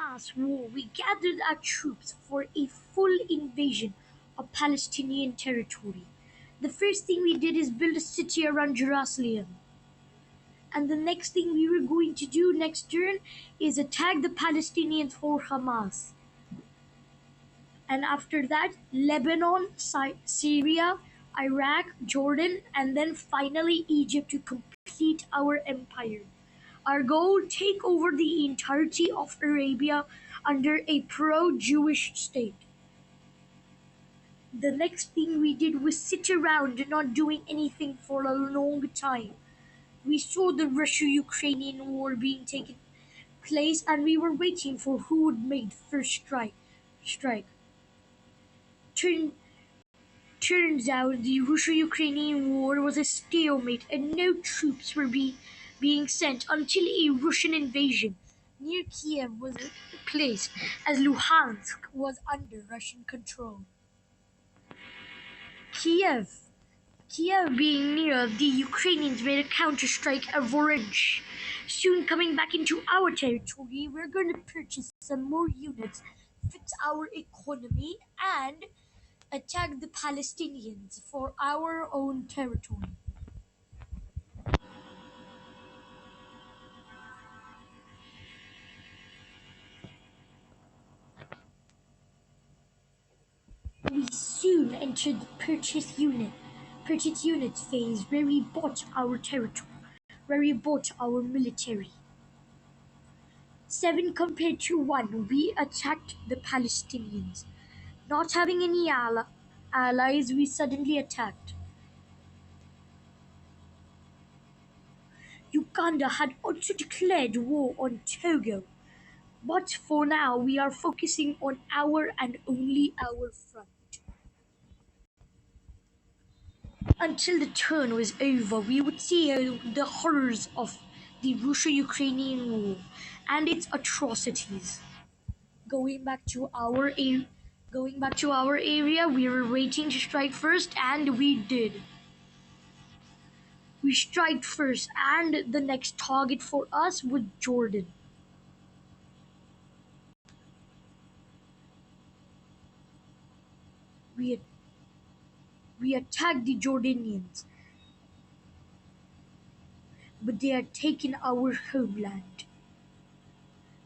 Hamas war, we gathered our troops for a full invasion of Palestinian territory. The first thing we did is build a city around Jerusalem. And the next thing we were going to do next turn is attack the Palestinians for Hamas. And after that, Lebanon, Syria, Iraq, Jordan, and then finally Egypt to complete our empire. Our goal: take over the entirety of Arabia under a pro-Jewish state. The next thing we did was sit around not doing anything for a long time. We saw the Russia-Ukrainian war being taken place and we were waiting for who would make the first strike. Turn, Turns out the Russia-Ukrainian war was a stalemate and no troops were being sent until a Russian invasion near Kiev was placed, as Luhansk was under Russian control. Kiev being near, the Ukrainians made a counter-strike at Voronezh. Soon coming back into our territory, we're going to purchase some more units, fix our economy, and attack the Palestinians for our own territory. We soon entered the purchase units phase where we bought our territory, where we bought our military. 7 compared to 1, we attacked the Palestinians. Not having any allies, we suddenly attacked. Uganda had also declared war on Togo, but for now we are focusing on our and only our front. Until the turn was over, we would see the horrors of the Russia-Ukrainian war and its atrocities. Going back to our area, we were waiting to strike first, and we did. We struck first, and the next target for us was Jordan. We attacked the Jordanians, but they had taken our homeland.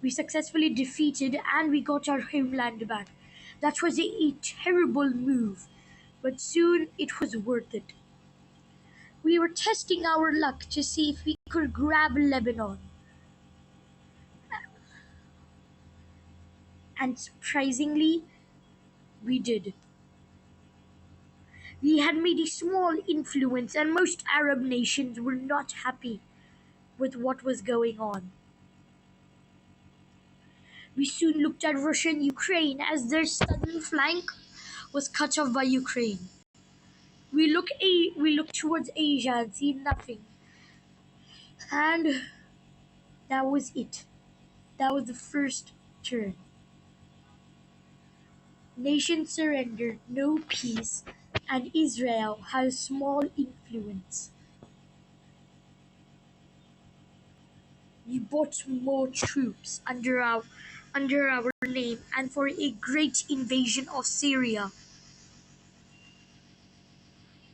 We successfully defeated and we got our homeland back. That was a terrible move, but soon it was worth it. We were testing our luck to see if we could grab Lebanon. And surprisingly, we did. We had made a small influence and most Arab nations were not happy with what was going on. We soon looked at Russia and Ukraine as their southern flank was cut off by Ukraine. We looked towards Asia and see nothing. And that was it. That was the first turn. Nations surrendered, no peace, and Israel had small influence. We bought more troops under our name and for a great invasion of Syria.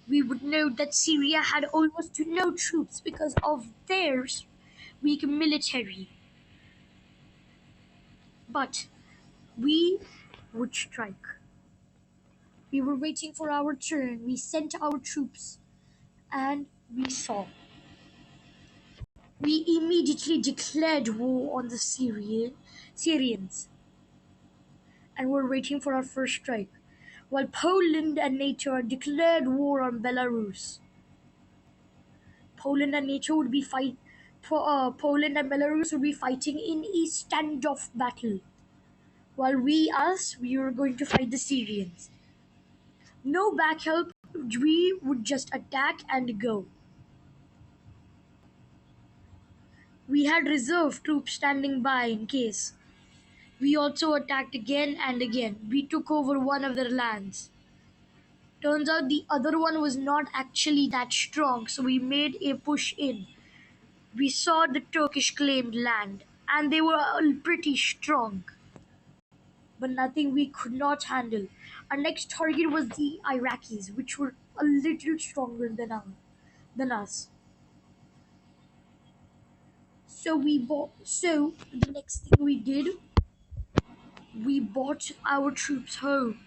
We would note that Syria had almost no troops because of their weak military. But we would strike. We were waiting for our turn. We sent our troops and we saw. We immediately declared war on the Syrians and were waiting for our first strike, while Poland and NATO declared war on Belarus. Poland and Belarus would be fighting in a standoff battle, while we were going to fight the Syrians. No backup, we would just attack and go. We had reserve troops standing by in case. We also attacked again and again. We took over one of their lands. Turns out the other one was not actually that strong, so we made a push in. We saw the Turkish claimed land. and they were all pretty strong, but nothing we could not handle. Our next target was the Iraqis, which were a little stronger than us. So the next thing we did, we brought our troops home.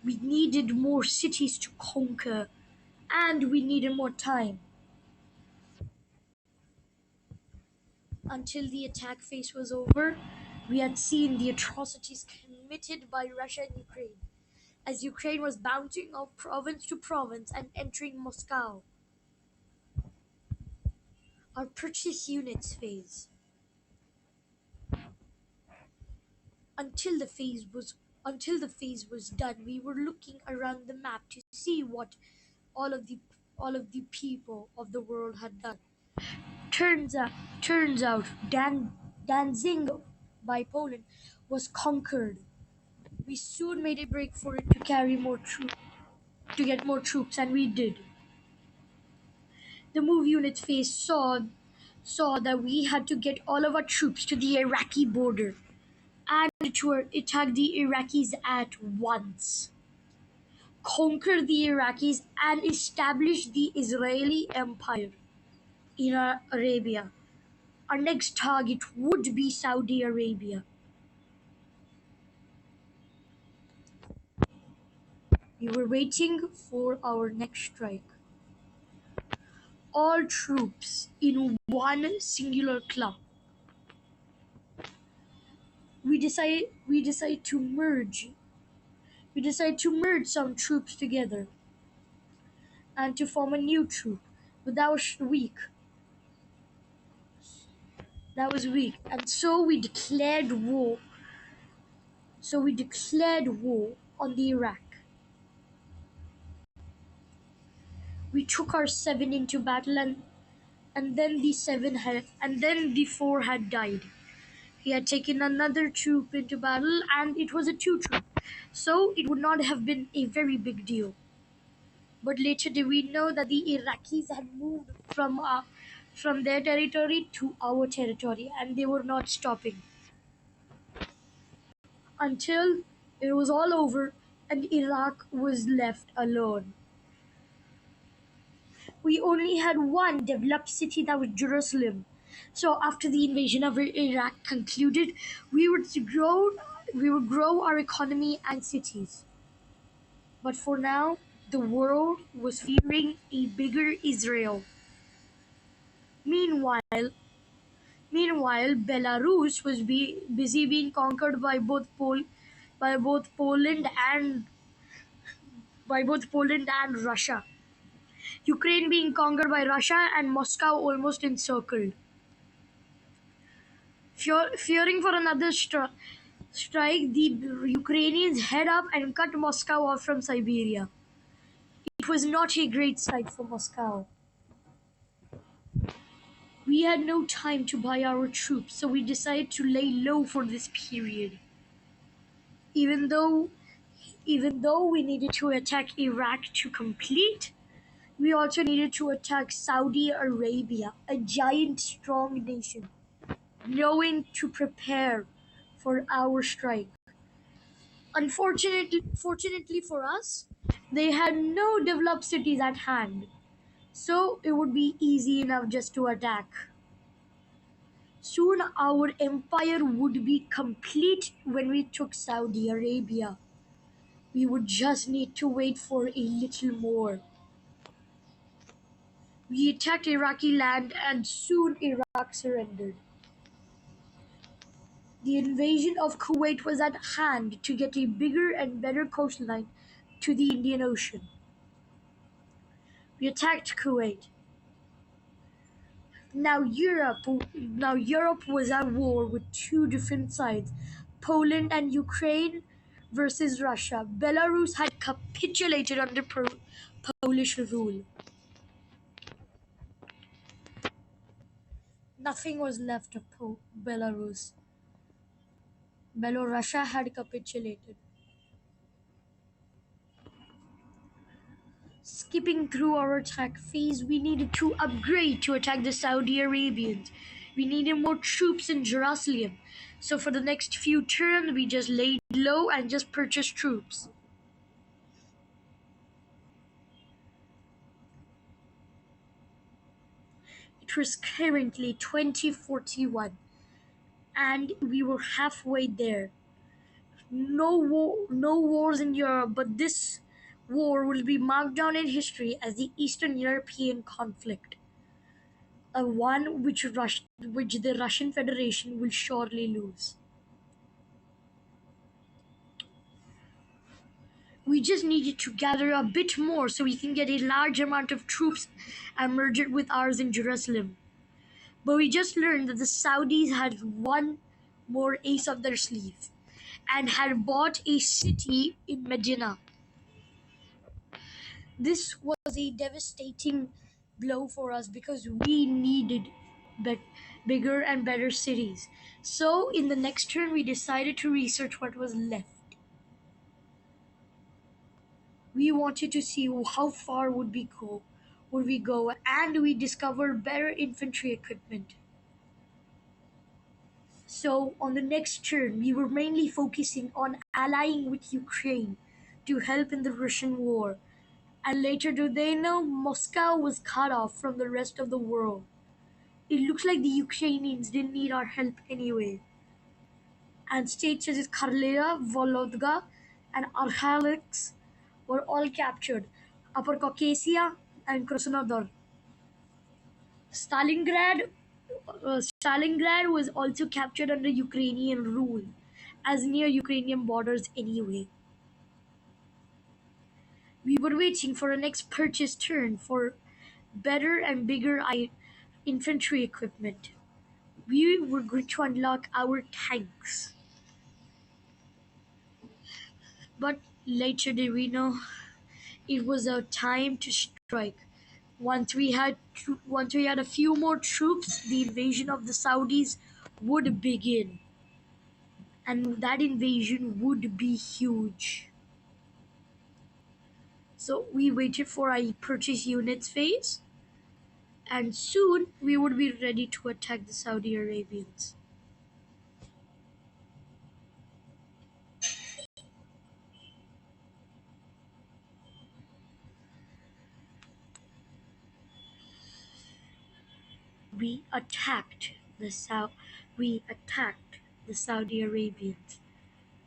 We needed more cities to conquer, and we needed more time. Until the attack phase was over, we had seen the atrocities committed by Russia and Ukraine, as Ukraine was bouncing off province to province and entering Moscow. Our purchase units phase. Until the phase was until the phase was done, we were looking around the map to see what all of the all of the people of the world had done. Turns out, turns out, Danzig by Poland was conquered. We soon made a break for it to get more troops, and we did. The move unit phase saw that we had to get all of our troops to the Iraqi border and to attack the Iraqis at once, conquer the Iraqis, and establish the Israeli Empire in Arabia. Our next target would be Saudi Arabia. We were waiting for our next strike. All troops in one singular club. We decide to merge. We decide to merge some troops together and to form a new troop. But that was weak. That was weak. And so we declared war. So we declared war on the Iraq. We took our seven into battle, and then the four had died. He had taken another troop into battle, and it was a two troop. So it would not have been a very big deal. But later did we know that the Iraqis had moved from their territory to our territory, and they were not stopping until it was all over and Iraq was left alone. We only had one developed city, that was Jerusalem. So after the invasion of Iraq concluded, we would grow we would grow our economy and cities. But for now, the world was fearing a bigger Israel. Meanwhile, Belarus was busy being conquered by both Poland and Russia. Ukraine being conquered by Russia and Moscow almost encircled. Fearing for another strike, the Ukrainians head up and cut Moscow off from Siberia. It was not a great sight for Moscow. We had no time to buy our troops, so we decided to lay low for this period. Even though we needed to attack Iraq to complete, we also needed to attack Saudi Arabia, a giant strong nation, knowing to prepare for our strike. Fortunately for us, they had no developed cities at hand, so it would be easy enough just to attack. Soon our empire would be complete when we took Saudi Arabia. We would just need to wait for a little more. We attacked Iraqi land and soon Iraq surrendered. The invasion of Kuwait was at hand to get a bigger and better coastline to the Indian Ocean. We attacked Kuwait. Now Europe was at war with two different sides, Poland and Ukraine versus Russia. Belarus had capitulated under Polish rule. Nothing was left of Belarus. Belorussia had capitulated. Skipping through our attack phase, we needed to upgrade to attack the Saudi Arabians. We needed more troops in Jerusalem. So for the next few terms, we just laid low and just purchased troops. It was currently 2041, and we were halfway there. No wars in Europe, but this war will be marked down in history as the Eastern European conflict, a one which the Russian Federation will surely lose. We just needed to gather a bit more so we can get a large amount of troops and merge it with ours in Jerusalem. But we just learned that the Saudis had one more ace up their sleeve and had bought a city in Medina. This was a devastating blow for us because we needed bigger and better cities. So, in the next turn, we decided to research what was left. We wanted to see how far would we go, and we discovered better infantry equipment. So, on the next turn, we were mainly focusing on allying with Ukraine to help in the Russian war. And later do they know Moscow was cut off from the rest of the world. It looks like the Ukrainians didn't need our help anyway. And states such as Karlia, Volodka, and Arkhangelsk were all captured. Upper Caucasia and Krasnodar. Stalingrad, Stalingrad was also captured under Ukrainian rule, as near Ukrainian borders anyway. We were waiting for a next purchase turn for better and bigger infantry equipment. We were going to unlock our tanks. But later did we know it was our time to strike. Once we had a few more troops, the invasion of the Saudis would begin, and that invasion would be huge. So we waited for our purchase units phase, and soon we would be ready to attack the Saudi Arabians. We attacked the Sau- we attacked the Saudi Arabians.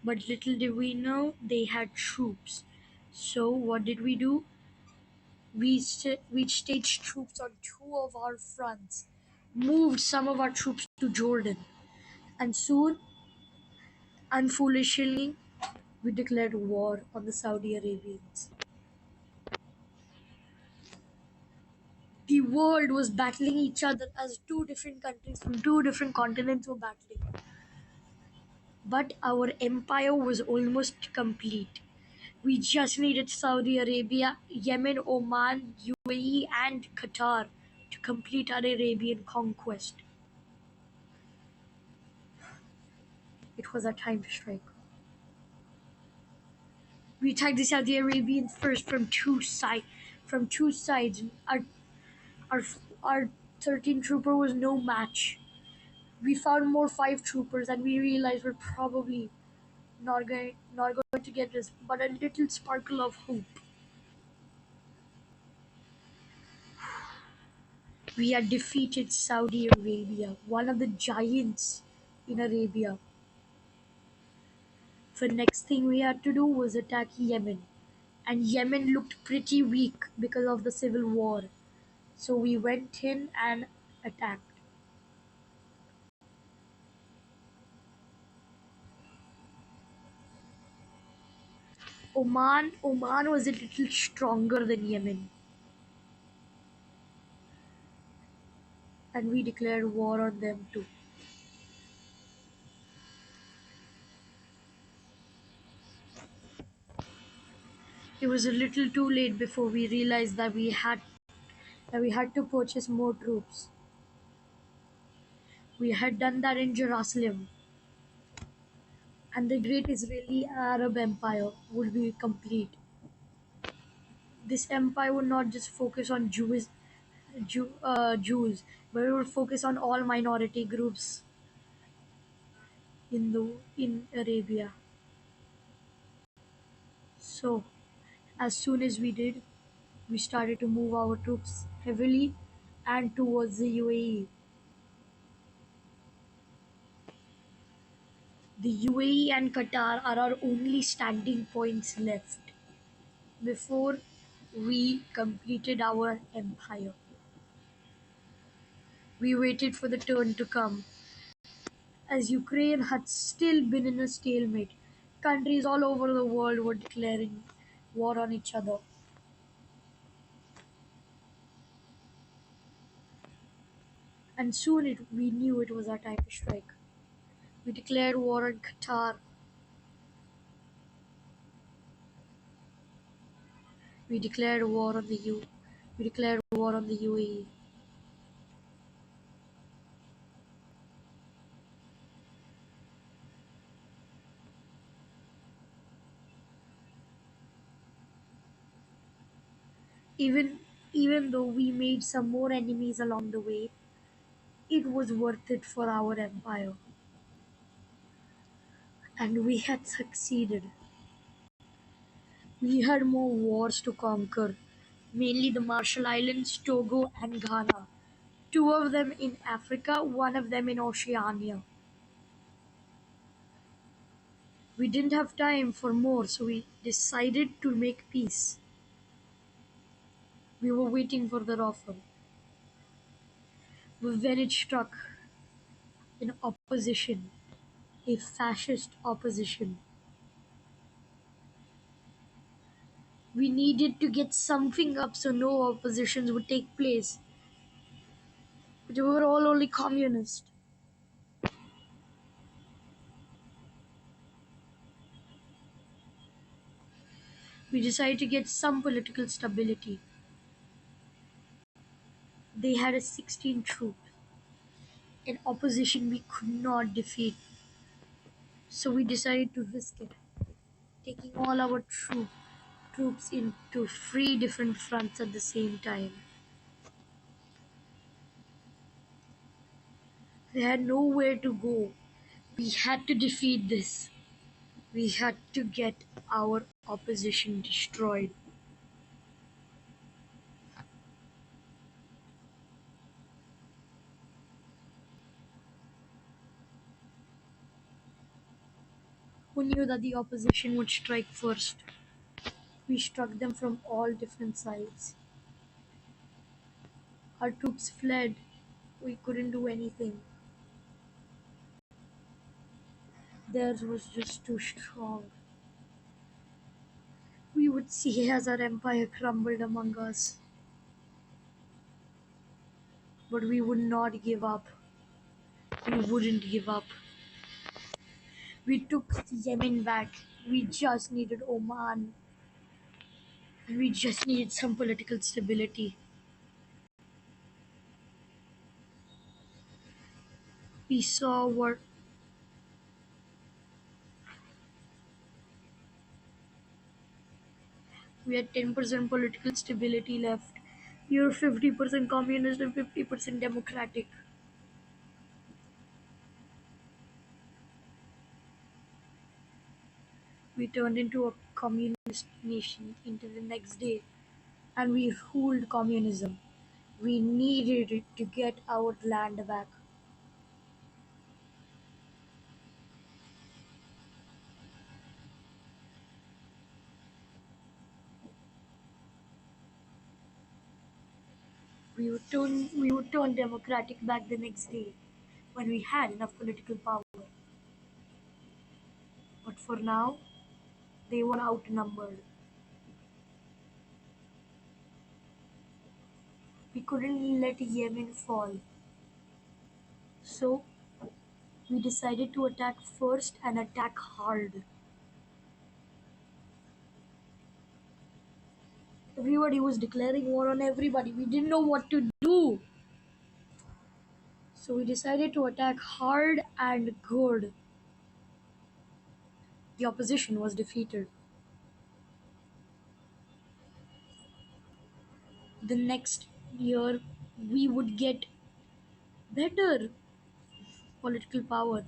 But little did we know they had troops. So what did we do? We staged troops on two of our fronts, moved some of our troops to Jordan, and soon, unfoolishly, we declared war on the Saudi Arabians. The world was battling each other as two different countries from two different continents were battling. But our empire was almost complete. We just needed Saudi Arabia, Yemen, Oman, UAE, and Qatar to complete our Arabian conquest. It was our time to strike. We attacked the Saudi Arabians first from two sides. Our our 13 trooper was no match. We found more 5 troopers, and we realized we're probably not going to get this, but a little sparkle of hope. We had defeated Saudi Arabia, one of the giants in Arabia. The next thing we had to do was attack Yemen, and Yemen looked pretty weak because of the civil war. So we went in and attacked. Oman was a little stronger than Yemen, and we declared war on them too. It was a little too late before we realized that we had to purchase more troops. We had done that in Jerusalem, and the great Israeli Arab Empire would be complete. This empire would not just focus on Jews, but we would focus on all minority groups in Arabia. So, as soon as we did, we started to move our troops heavily and towards the UAE. The UAE and Qatar are our only standing points left before we completed our empire. We waited for the turn to come. As Ukraine had still been in a stalemate, countries all over the world were declaring war on each other. And soon we knew it was our time to strike. We declared war on Qatar. We declared war on the U. We declared war on the UAE. Even even though we made some more enemies along the way, it was worth it for our empire. And we had succeeded. We had more wars to conquer, mainly the Marshall Islands, Togo, and Ghana. Two of them in Africa, one of them in Oceania. We didn't have time for more, so we decided to make peace. We were waiting for that offer. When it struck, an opposition, a fascist opposition. We needed to get something up so no oppositions would take place. But we were all only communists. We decided to get some political stability. They had a 16 troops, an opposition we could not defeat. So we decided to risk it, taking all our troops into three different fronts at the same time. They had nowhere to go. We had to defeat this. We had to get our opposition destroyed. Who knew that the opposition would strike first? We struck them from all different sides. Our troops fled. We couldn't do anything. Theirs was just too strong. We would see as our empire crumbled among us. But we would not give up. We wouldn't give up. We took Yemen back. We just needed Oman. And we just needed some political stability. We saw what we had 10% political stability left. We were 50% communist and 50% democratic. We turned into a communist nation into the next day, and we ruled communism. We needed it to get our land back. We would turn democratic back the next day when we had enough political power. But for now, they were outnumbered. We couldn't let Yemen fall. So we decided to attack first and attack hard. Everybody was declaring war on everybody. We didn't know what to do. So we decided to attack hard and good. The opposition was defeated. The next year, we would get better political power,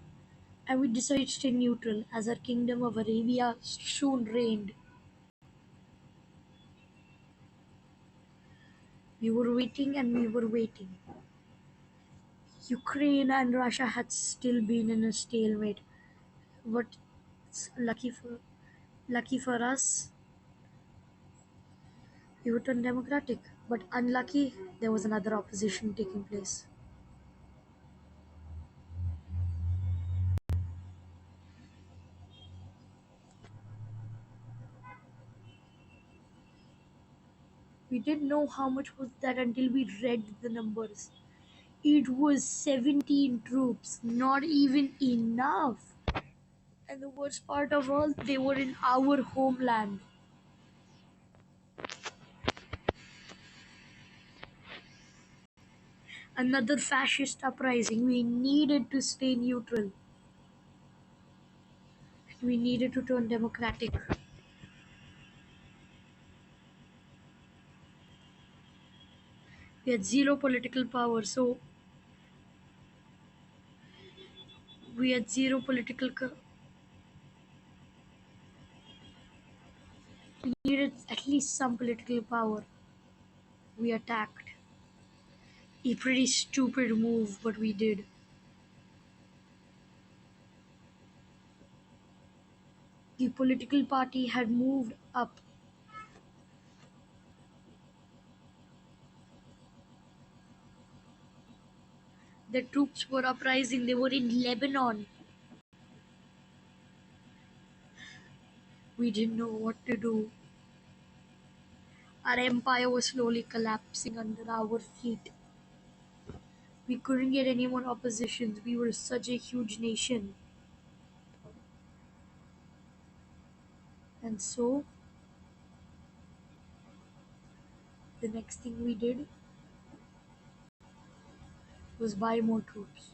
and we decided to stay neutral as our kingdom of Arabia soon reigned. We were waiting and we were waiting. Ukraine and Russia had still been in a stalemate, but lucky for us, we were turned democratic. But unlucky, there was another opposition taking place. We didn't know how much was that until we read the numbers. It was 17 troops, not even enough. And the worst part of all, they were in our homeland. Another fascist uprising. We needed to stay neutral. We needed to turn democratic. We had zero political power, so we had zero political. We needed at least some political power. We attacked. A pretty stupid move, but we did. The political party had moved up. The troops were uprising. They were in Lebanon. We didn't know what to do. Our empire was slowly collapsing under our feet. We couldn't get any more oppositions. We were such a huge nation. And so, the next thing we did was buy more troops.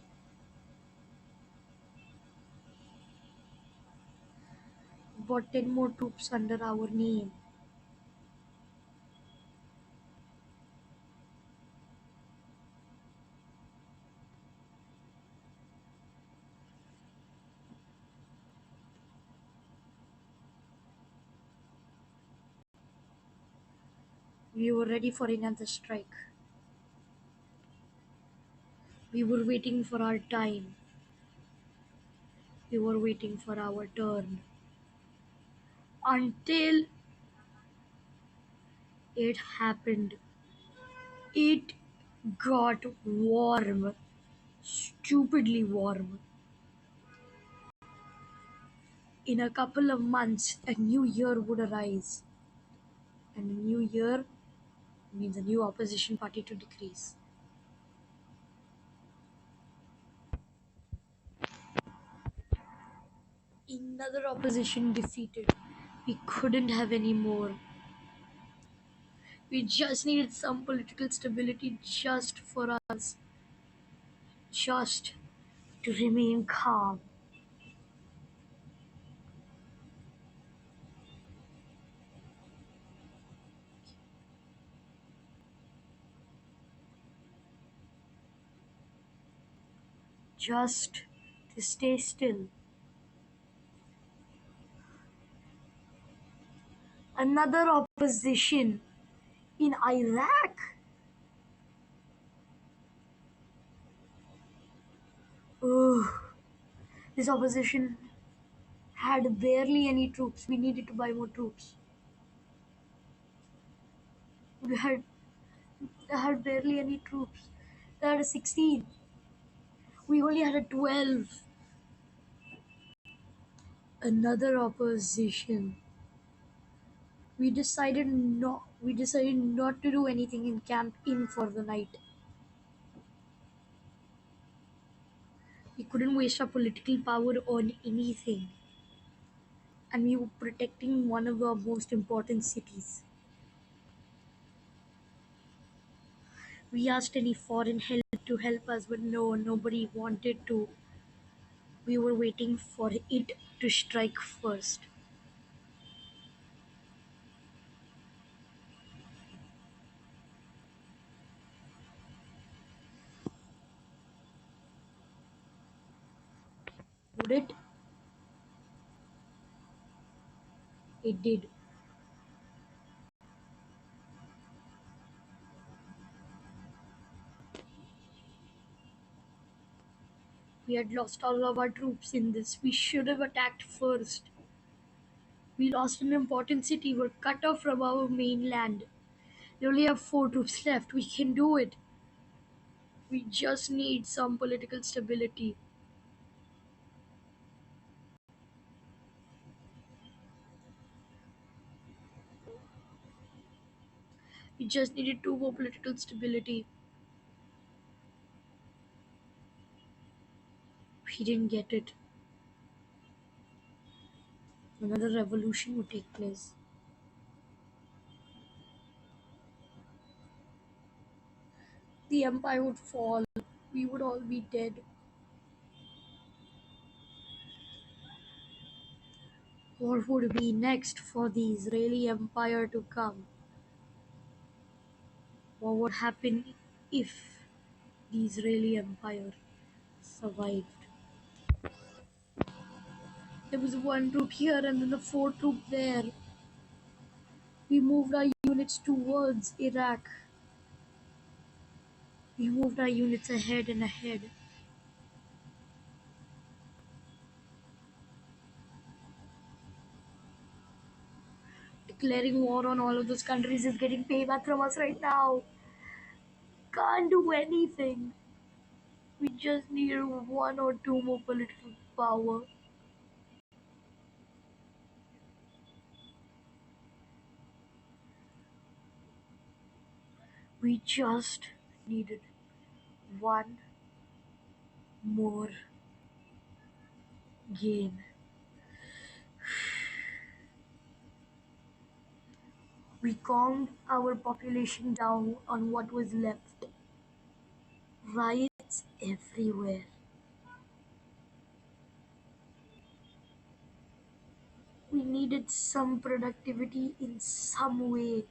Bought 10 more troops under our name. We were ready for another strike. We were waiting for our time. We were waiting for our turn. Until it happened. It got warm. Stupidly warm. In a couple of months, a new year would arise. And a new year means a new opposition party to decrease. Another opposition defeated. We couldn't have any more. We just needed some political stability just for us. Just to remain calm. Just to stay still. Another opposition in Iraq. Ugh. This opposition had barely any troops. We needed to buy more troops. We had They had barely any troops. They had a 16. We only had a 12. Another opposition. We decided not to do anything in camp in for the night. We couldn't waste our political power on anything. And we were protecting one of our most important cities. We asked any foreign help to help us, but no, nobody wanted to. We were waiting for it to strike first. Could it? It did. We had lost all of our troops in this. We should have attacked first. We lost an important city. We're cut off from our mainland. We only have four troops left. We can do it. We just need some political stability. We just needed two more political stability. We didn't get it. Another revolution would take place. The empire would fall. We would all be dead. What would be next for the Israeli empire to come? What would happen if the Israeli empire survived? There was one troop here and then the four troop there. We moved our units towards Iraq. We moved our units ahead and ahead. Declaring war on all of those countries is getting payback from us right now. Can't do anything. We just need one or two more political power. We just needed one more gain. We calmed our population down on what was left. Riots everywhere. We needed some productivity in some way.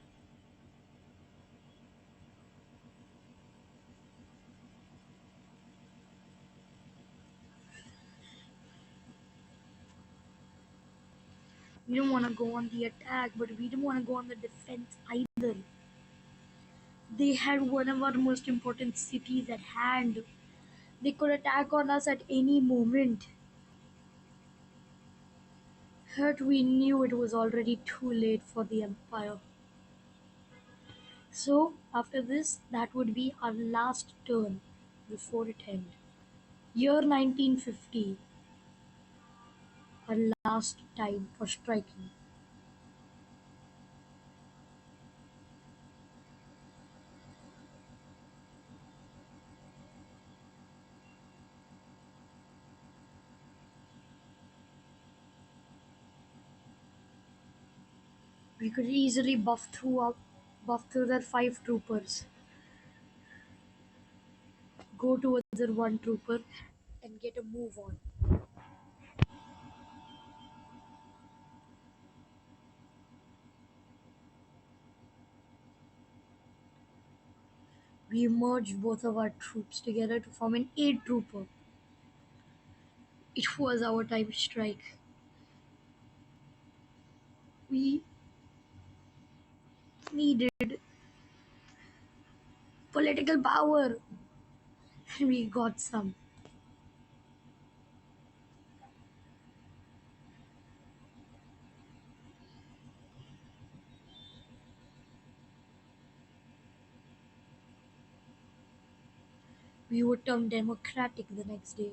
We didn't want to go on the attack, but we didn't want to go on the defense either. They had one of our most important cities at hand. They could attack on us at any moment. But we knew it was already too late for the Empire. So, after this, that would be our last turn before it ended. Year 1950, our last time for striking. We could easily buff through their five troopers, go towards their one trooper, and get a move on. We merged both of our troops together to form an eight trooper. It was our time to strike. We needed political power, and we got some. We were turned democratic the next day.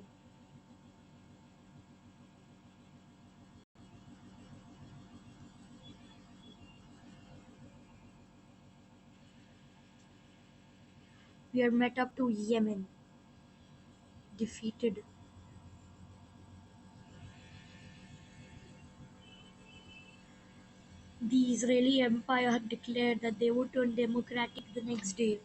We are met up to Yemen, defeated. The Israeli Empire had declared that they would turn democratic the next day,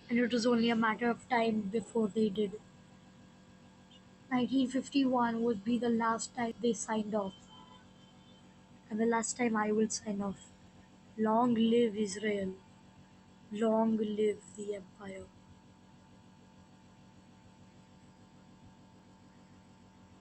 and it was only a matter of time before they did. 1951 would be the last time they signed off, and the last time I will sign off. Long live Israel! Long live the Empire!